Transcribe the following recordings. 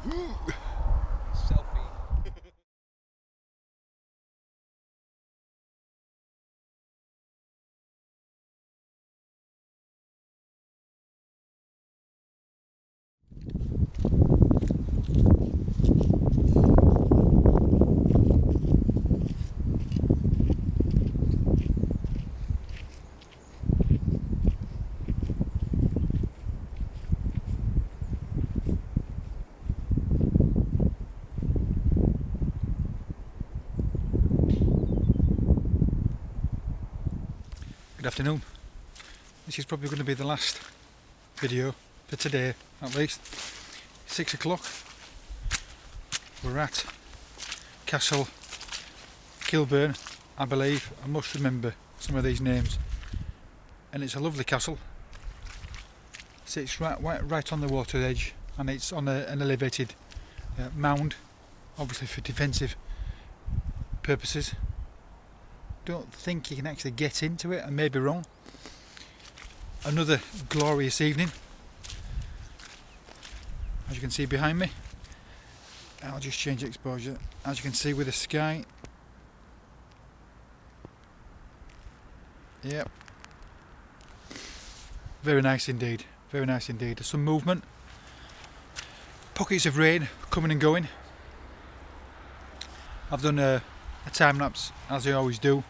Selfie. Good afternoon. This is probably going to be the last video for today, at least. 6 o'clock. We're at Castle Kilburn, I believe. I must remember some of these names. And it's a lovely castle. Sits right on the water edge, and it's on an elevated mound, obviously for defensive purposes. Don't think you can actually get into it, I may be wrong. Another glorious evening, as you can see behind me. I'll just change exposure. As you can see with the sky, yep, very nice indeed, very nice indeed. There's some movement, pockets of rain coming and going. I've done a time lapse as I always do,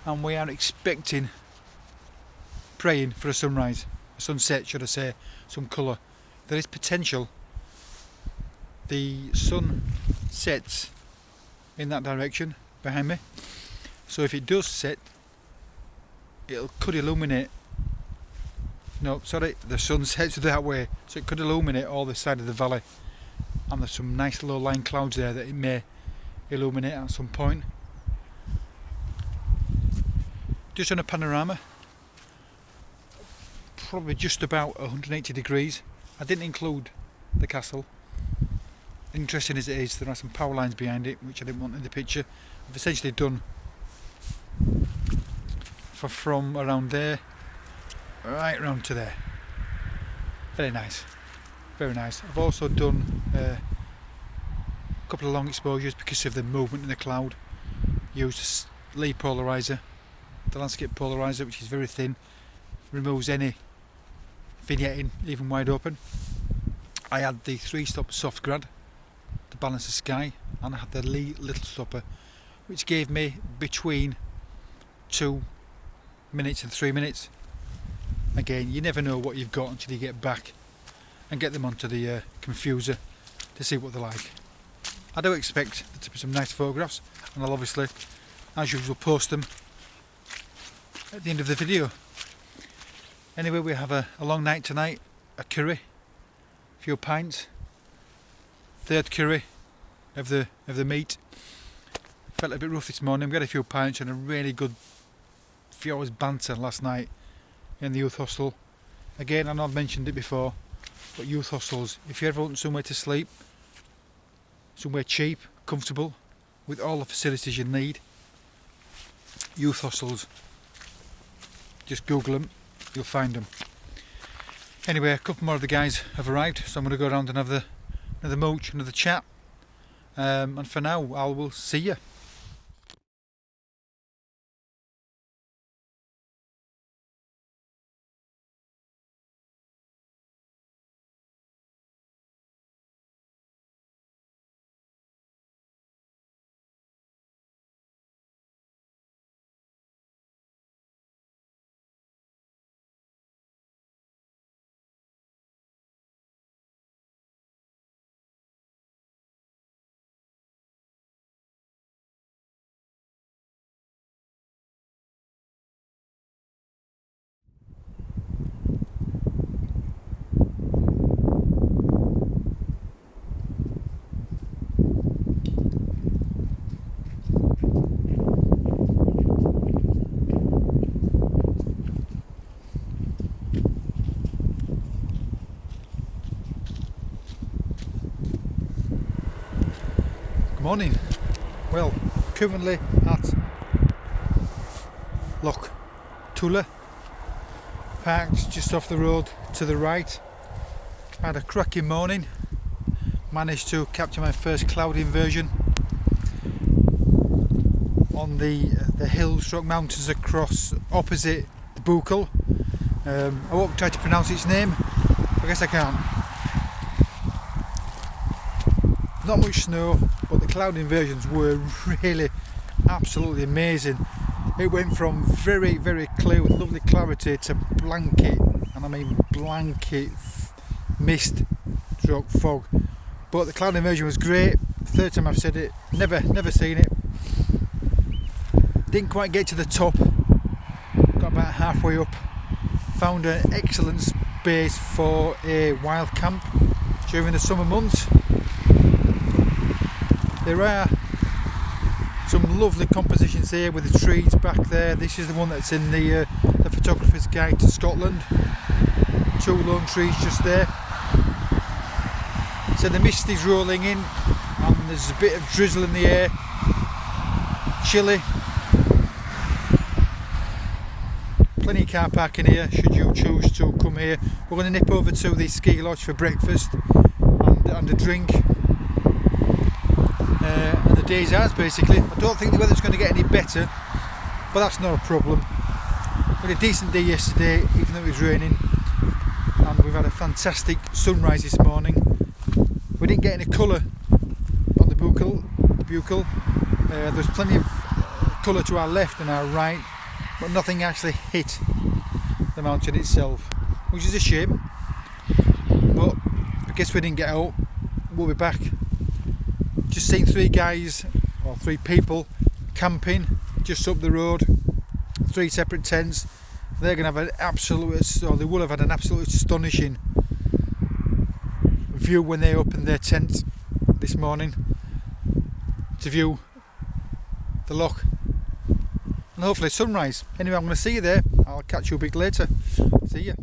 and we are expecting, praying for a sunrise, a sunset should I say, some colour. There is potential. The sun sets in that direction behind me, so if it does set, it could illuminate, no sorry, the sun sets that way, so it could illuminate all this side of the valley, and there's some nice low lying clouds there that it may illuminate at some point. Just on a panorama, probably just about 180 degrees. I didn't include the castle. Interesting as it is, there are some power lines behind it which I didn't want in the picture. I've essentially done from around there right round to there. Very nice, very nice. I've also done a couple of long exposures because of the movement in the cloud. Used a Lee polarizer, the landscape polarizer, which is very thin, removes any vignetting even wide open. I had the 3-stop soft grad to balance the sky, and I had the Lee little stopper, which gave me between 2 minutes and 3 minutes. Again, you never know what you've got until you get back and get them onto the confuser to see what they're like. I do expect there to be some nice photographs, and I'll obviously, as usual, post them at the end of the video. Anyway, we have a long night tonight, a curry, a few pints, third curry of the meat. Felt a bit rough this morning. We had a few pints and a really good few hours banter last night in the youth hostel. Again, I know I've mentioned it before, but youth hostels, if you ever want somewhere to sleep, somewhere cheap, comfortable, with all the facilities you need, youth hostels, just Google them, you'll find them. Anyway, a couple more of the guys have arrived, so I'm going to go around and have another mooch, another chat, and for now I will see you. Good morning. Well, currently at Loch Tulla, parked just off the road to the right. Had a cracking morning, managed to capture my first cloud inversion on the hills stroke mountains across opposite the Buchel. I won't try to pronounce its name, I guess I can't. Not much snow, but the cloud inversions were really absolutely amazing. It went from very, very clear with lovely clarity to blanket, and I mean blanket mist stroke fog. But the cloud inversion was great. Third time I've said it, never seen it. Didn't quite get to the top, got about halfway up, found an excellent space for a wild camp during the summer months. There are some lovely compositions here with the trees back there. This is the one that's in the Photographer's Guide to Scotland. 2 lone trees just there. So the mist is rolling in and there's a bit of drizzle in the air. Chilly. Plenty of car parking here should you choose to come here. We're going to nip over to the ski lodge for breakfast and a drink. And the day's ours basically. I don't think the weather's going to get any better, but that's not a problem. We had a decent day yesterday, even though it was raining, and we've had a fantastic sunrise this morning. We didn't get any colour on the Buchel. There's plenty of colour to our left and our right, but nothing actually hit the mountain itself, which is a shame. But I guess we didn't get out. We'll be back. Just seen 3 guys, or 3 people, camping just up the road. 3 separate tents. They're going to have an absolute, or they will have had an absolute astonishing view when they opened their tent this morning to view the loch and hopefully sunrise. Anyway, I'm going to see you there. I'll catch you a bit later. See you.